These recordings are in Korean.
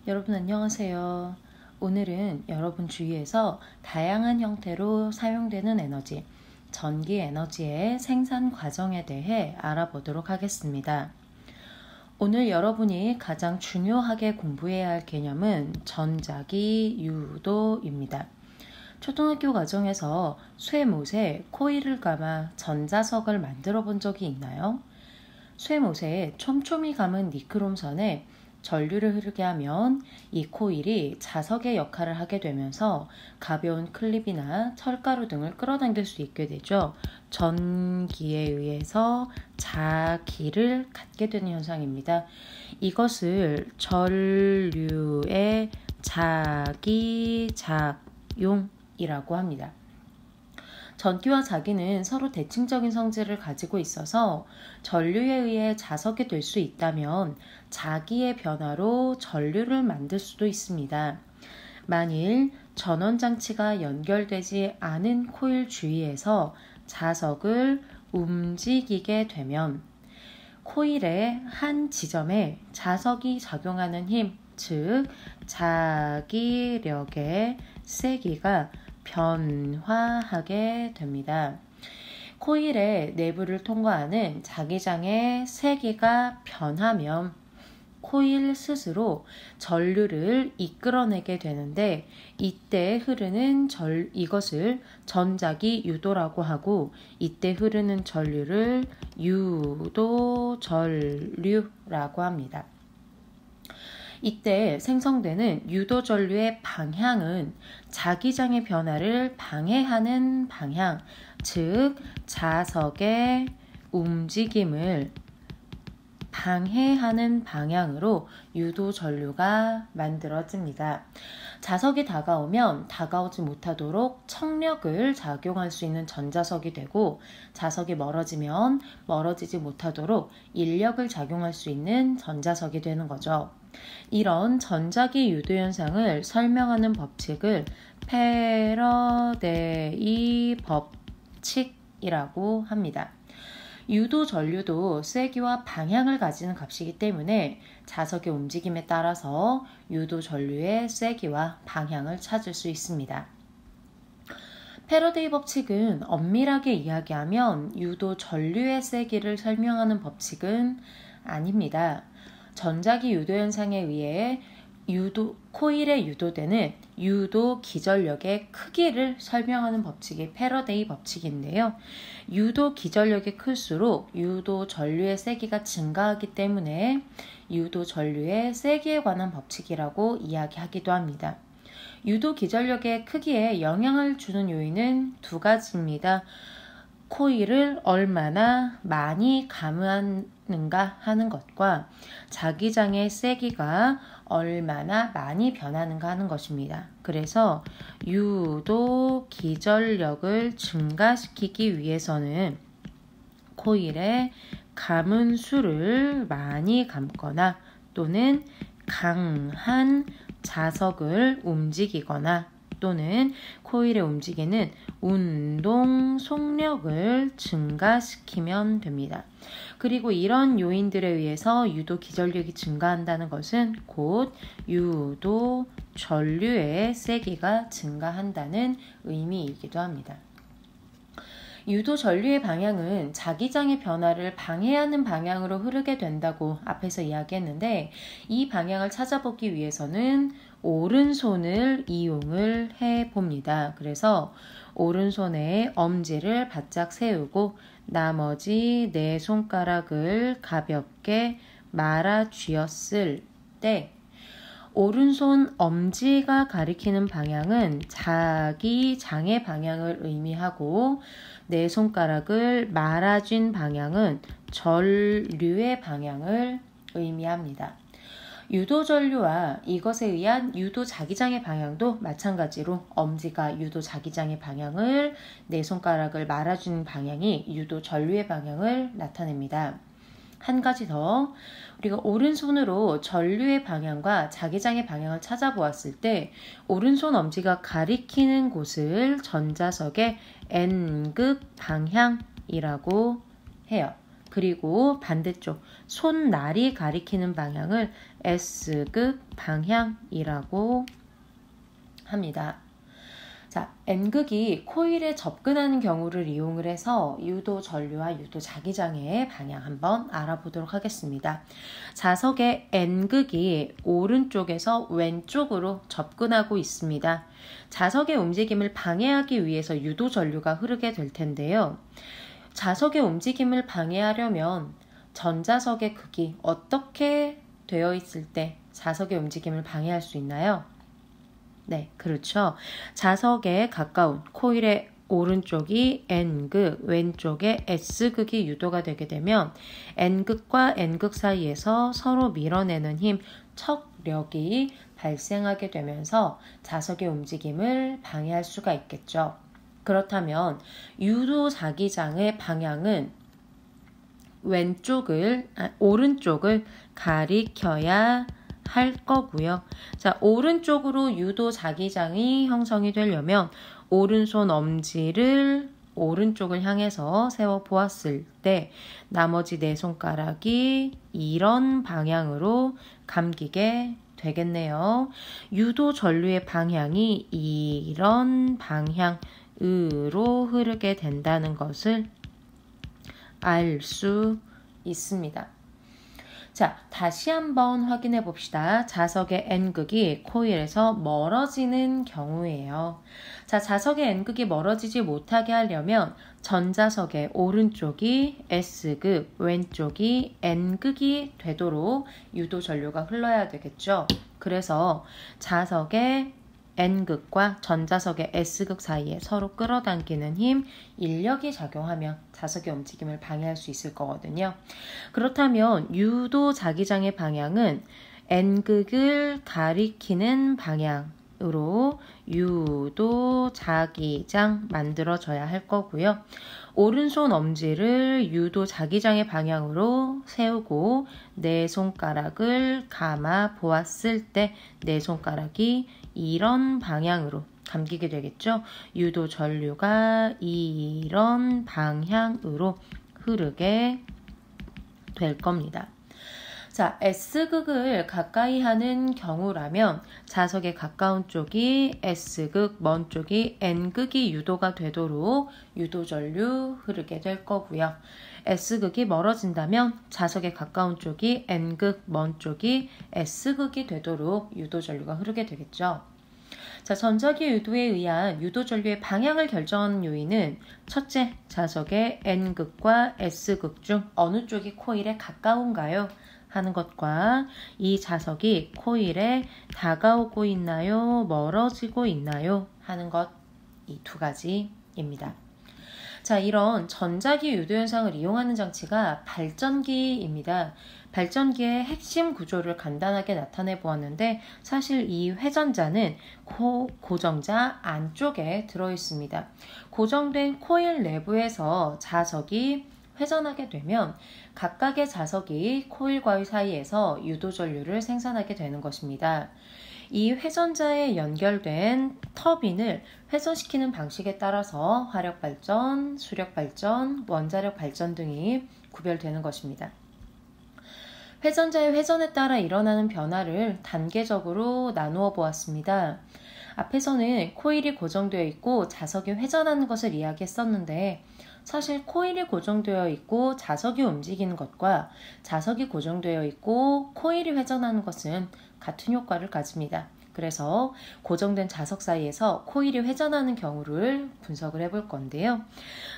여러분 안녕하세요. 오늘은 여러분 주위에서 다양한 형태로 사용되는 에너지, 전기 에너지의 생산 과정에 대해 알아보도록 하겠습니다. 오늘 여러분이 가장 중요하게 공부해야 할 개념은 전자기 유도입니다. 초등학교 과정에서 쇠못에 코일을 감아 전자석을 만들어 본 적이 있나요? 쇠못에 촘촘히 감은 니크롬선에 전류를 흐르게 하면 이 코일이 자석의 역할을 하게 되면서 가벼운 클립이나 철가루 등을 끌어당길 수 있게 되죠. 전기에 의해서 자기를 갖게 되는 현상입니다. 이것을 전류의 자기작용이라고 합니다. 전기와 자기는 서로 대칭적인 성질을 가지고 있어서 전류에 의해 자석이 될 수 있다면 자기의 변화로 전류를 만들 수도 있습니다. 만일 전원장치가 연결되지 않은 코일 주위에서 자석을 움직이게 되면 코일의 한 지점에 자석이 작용하는 힘, 즉 자기력의 세기가 변화하게 됩니다. 코일의 내부를 통과하는 자기장의 세기가 변하면 코일 스스로 전류를 이끌어내게 되는데 이때 흐르는 이것을 전자기 유도라고 하고 이때 흐르는 전류를 유도 전류라고 합니다. 이때 생성되는 유도 전류의 방향은 자기장의 변화를 방해하는 방향, 즉 자석의 움직임을 방해하는 방향으로 유도 전류가 만들어집니다. 자석이 다가오면 다가오지 못하도록 청력을 작용할 수 있는 전자석이 되고 자석이 멀어지면 멀어지지 못하도록 인력을 작용할 수 있는 전자석이 되는 거죠. 이런 전자기 유도 현상을 설명하는 법칙을 패러데이 법칙이라고 합니다. 유도 전류도 세기와 방향을 가지는 값이기 때문에 자석의 움직임에 따라서 유도 전류의 세기와 방향을 찾을 수 있습니다. 패러데이 법칙은 엄밀하게 이야기하면 유도 전류의 세기를 설명하는 법칙은 아닙니다. 전자기 유도 현상에 의해 코일에 유도되는 유도 기전력의 크기를 설명하는 법칙이 패러데이 법칙인데요. 유도 기전력이 클수록 유도 전류의 세기가 증가하기 때문에 유도 전류의 세기에 관한 법칙이라고 이야기하기도 합니다. 유도 기전력의 크기에 영향을 주는 요인은 두 가지입니다. 코일을 얼마나 많이 감으는가 하는 것과 자기장의 세기가 얼마나 많이 변하는가 하는 것입니다. 그래서 유도 기전력을 증가시키기 위해서는 코일에 감은 수를 많이 감거나 또는 강한 자석을 움직이거나 또는 코일에 움직이는 운동 속력을 증가시키면 됩니다. 그리고 이런 요인들에 의해서 유도 기전력이 증가한다는 것은 곧 유도 전류의 세기가 증가한다는 의미이기도 합니다. 유도 전류의 방향은 자기장의 변화를 방해하는 방향으로 흐르게 된다고 앞에서 이야기했는데 이 방향을 찾아보기 위해서는 오른손을 이용을 해봅니다. 그래서 오른손에 엄지를 바짝 세우고 나머지 네 손가락을 가볍게 말아 쥐었을 때 오른손 엄지가 가리키는 방향은 자기장의 방향을 의미하고 네 손가락을 말아쥔 방향은 전류의 방향을 의미합니다. 유도 전류와 이것에 의한 유도 자기장의 방향도 마찬가지로 엄지가 유도 자기장의 방향을 네 손가락을 말아준 방향이 유도 전류의 방향을 나타냅니다. 한 가지 더, 우리가 오른손으로 전류의 방향과 자기장의 방향을 찾아보았을 때 오른손 엄지가 가리키는 곳을 전자석의 N극 방향이라고 해요. 그리고 반대쪽 손날이 가리키는 방향을 S극 방향이라고 합니다. 자, N극이 코일에 접근하는 경우를 이용을 해서 유도 전류와 유도 자기장의 방향 한번 알아보도록 하겠습니다. 자석의 N극이 오른쪽에서 왼쪽으로 접근하고 있습니다. 자석의 움직임을 방해하기 위해서 유도 전류가 흐르게 될 텐데요. 자석의 움직임을 방해하려면 전자석의 극이 어떻게 되어 있을 때 자석의 움직임을 방해할 수 있나요? 네, 그렇죠. 자석에 가까운 코일의 오른쪽이 N극, 왼쪽에 S극이 유도가 되게 되면 N극과 N극 사이에서 서로 밀어내는 힘, 척력이 발생하게 되면서 자석의 움직임을 방해할 수가 있겠죠. 그렇다면 유도 자기장의 방향은 오른쪽을 가리켜야 할 거고요. 자, 오른쪽으로 유도 자기장이 형성이 되려면 오른손 엄지를 오른쪽을 향해서 세워 보았을 때 나머지 네 손가락이 이런 방향으로 감기게 되겠네요. 유도 전류의 방향이 이런 방향으로 흐르게 된다는 것을 알 수 있습니다. 자, 다시 한번 확인해 봅시다. 자석의 N극이 코일에서 멀어지는 경우예요. 자, 자석의 N극이 멀어지지 못하게 하려면 전자석의 오른쪽이 S극, 왼쪽이 N극이 되도록 유도 전류가 흘러야 되겠죠. 그래서 자석의 N극과 전자석의 S극 사이에 서로 끌어당기는 힘, 인력이 작용하면 자석의 움직임을 방해할 수 있을 거거든요. 그렇다면 유도 자기장의 방향은 N극을 가리키는 방향으로 유도 자기장 만들어져야 할 거고요. 오른손 엄지를 유도 자기장의 방향으로 세우고 네 손가락을 감아 보았을 때 네 손가락이 이런 방향으로 감기게 되겠죠. 유도 전류가 이런 방향으로 흐르게 될 겁니다. 자, S극을 가까이 하는 경우라면 자석에 가까운 쪽이 S극, 먼 쪽이 N극이 유도가 되도록 유도 전류 흐르게 될 거고요. S극이 멀어진다면 자석에 가까운 쪽이 N극, 먼 쪽이 S극이 되도록 유도 전류가 흐르게 되겠죠. 자, 전자기 유도에 의한 유도 전류의 방향을 결정하는 요인은 첫째, 자석의 N극과 S극 중 어느 쪽이 코일에 가까운가요? 하는 것과 이 자석이 코일에 다가오고 있나요? 멀어지고 있나요? 하는 것, 이 두 가지입니다. 자, 이런 전자기 유도 현상을 이용하는 장치가 발전기입니다. 발전기의 핵심 구조를 간단하게 나타내 보았는데 사실 이 회전자는 고정자 안쪽에 들어 있습니다. 고정된 코일 내부에서 자석이 회전하게 되면 각각의 자석이 코일과의 사이에서 유도 전류를 생산하게 되는 것입니다. 이 회전자에 연결된 터빈을 회전시키는 방식에 따라서 화력 발전, 수력 발전, 원자력 발전 등이 구별되는 것입니다. 회전자의 회전에 따라 일어나는 변화를 단계적으로 나누어 보았습니다. 앞에서는 코일이 고정되어 있고 자석이 회전하는 것을 이야기했었는데 사실 코일이 고정되어 있고 자석이 움직이는 것과 자석이 고정되어 있고 코일이 회전하는 것은 같은 효과를 가집니다. 그래서 고정된 자석 사이에서 코일이 회전하는 경우를 분석을 해볼 건데요.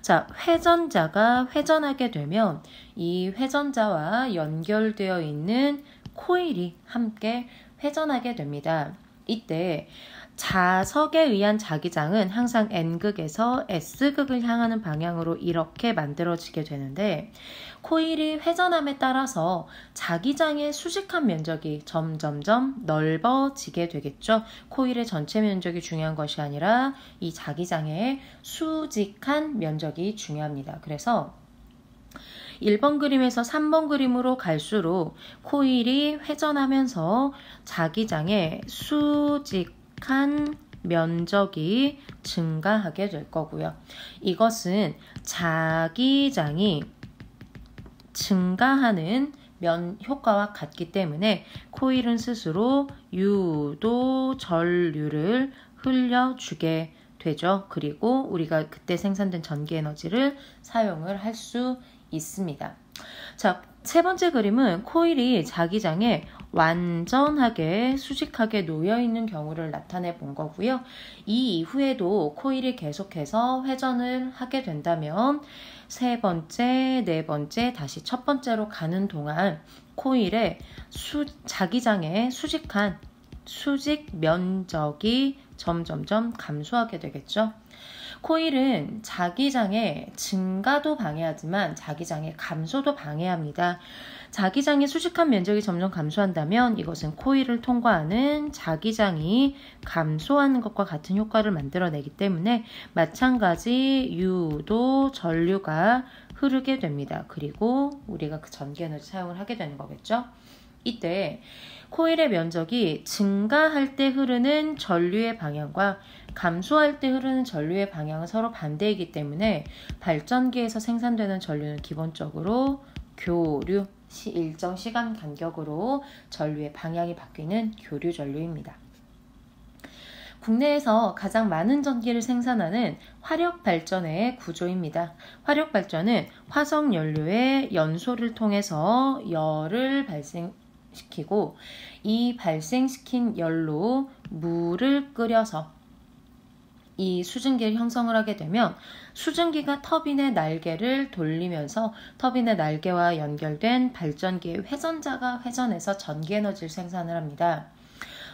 자, 회전자가 회전하게 되면 이 회전자와 연결되어 있는 코일이 함께 회전하게 됩니다. 이때 자석에 의한 자기장은 항상 N극에서 S극을 향하는 방향으로 이렇게 만들어지게 되는데 코일이 회전함에 따라서 자기장의 수직한 면적이 점점점 넓어지게 되겠죠. 코일의 전체 면적이 중요한 것이 아니라 이 자기장의 수직한 면적이 중요합니다. 그래서 1번 그림에서 3번 그림으로 갈수록 코일이 회전하면서 자기장의 수직한 면적이 증가하게 될 거고요. 이것은 자기장이 증가하는 효과와 같기 때문에 코일은 스스로 유도 전류를 흘려주게 되죠. 그리고 우리가 그때 생산된 전기 에너지를 사용을 할 수 있습니다. 자, 세 번째 그림은 코일이 자기장에 완전하게 수직하게 놓여있는 경우를 나타내 본 거고요. 이 이후에도 코일이 계속해서 회전을 하게 된다면 세 번째, 네 번째, 다시 첫 번째로 가는 동안 코일의 자기장의 수직 면적이 점점점 감소하게 되겠죠. 코일은 자기장의 증가도 방해하지만 자기장의 감소도 방해합니다. 자기장의 수직한 면적이 점점 감소한다면 이것은 코일을 통과하는 자기장이 감소하는 것과 같은 효과를 만들어내기 때문에 마찬가지 유도 전류가 흐르게 됩니다. 그리고 우리가 그 전기 에너지 사용을 하게 되는 거겠죠. 이때 코일의 면적이 증가할 때 흐르는 전류의 방향과 감소할 때 흐르는 전류의 방향은 서로 반대이기 때문에 발전기에서 생산되는 전류는 기본적으로 교류, 일정 시간 간격으로 전류의 방향이 바뀌는 교류 전류입니다. 국내에서 가장 많은 전기를 생산하는 화력발전의 구조입니다. 화력발전은 화석연료의 연소를 통해서 열을 발생시키고 이 발생시킨 열로 물을 끓여서 이 수증기를 형성을 하게 되면 수증기가 터빈의 날개를 돌리면서 터빈의 날개와 연결된 발전기의 회전자가 회전해서 전기 에너지를 생산을 합니다.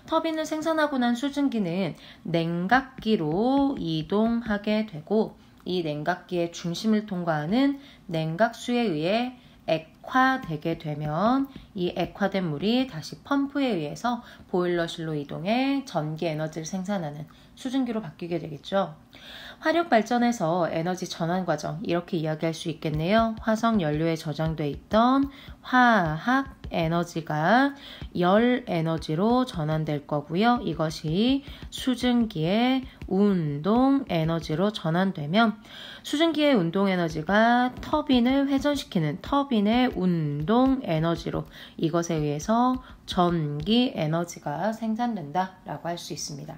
터빈을 생산하고 난 수증기는 냉각기로 이동하게 되고 이 냉각기의 중심을 통과하는 냉각수에 의해 액화되게 되면 이 액화된 물이 다시 펌프에 의해서 보일러실로 이동해 전기 에너지를 생산하는 수증기로 바뀌게 되겠죠. 화력 발전에서 에너지 전환 과정 이렇게 이야기할 수 있겠네요. 화석 연료에 저장돼 있던 화학 에너지가 열 에너지로 전환될 거고요. 이것이 수증기의 운동 에너지로 전환되면 수증기의 운동 에너지가 터빈을 회전시키는 터빈의 운동 에너지로 이것에 의해서 전기 에너지가 생산된다라고 할 수 있습니다.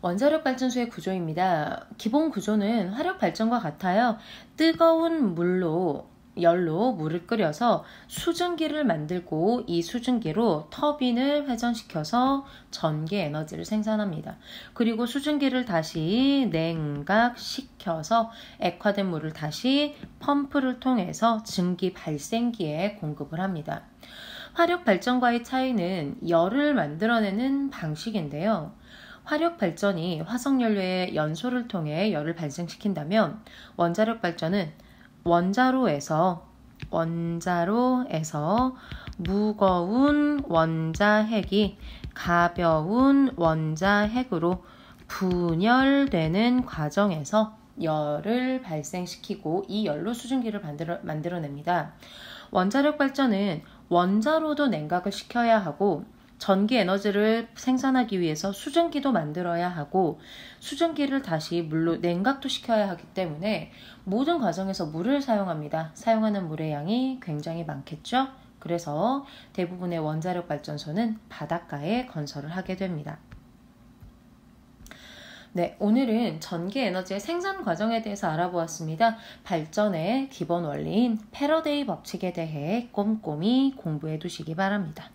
원자력 발전소의 구조입니다. 기본 구조는 화력 발전과 같아요. 뜨거운 열로 물을 끓여서 수증기를 만들고 이 수증기로 터빈을 회전시켜서 전기 에너지를 생산합니다. 그리고 수증기를 다시 냉각시켜서 액화된 물을 다시 펌프를 통해서 증기 발생기에 공급을 합니다. 화력 발전과의 차이는 열을 만들어내는 방식인데요. 화력 발전이 화석연료의 연소를 통해 열을 발생시킨다면 원자력 발전은 원자로에서 무거운 원자핵이 가벼운 원자핵으로 분열되는 과정에서 열을 발생시키고 이 열로 수증기를 만들어냅니다. 원자력 발전은 원자로도 냉각을 시켜야 하고 전기 에너지를 생산하기 위해서 수증기도 만들어야 하고 수증기를 다시 물로 냉각도 시켜야 하기 때문에 모든 과정에서 물을 사용합니다. 사용하는 물의 양이 굉장히 많겠죠? 그래서 대부분의 원자력 발전소는 바닷가에 건설을 하게 됩니다. 네, 오늘은 전기 에너지의 생산 과정에 대해서 알아보았습니다. 발전의 기본 원리인 패러데이 법칙에 대해 꼼꼼히 공부해 두시기 바랍니다.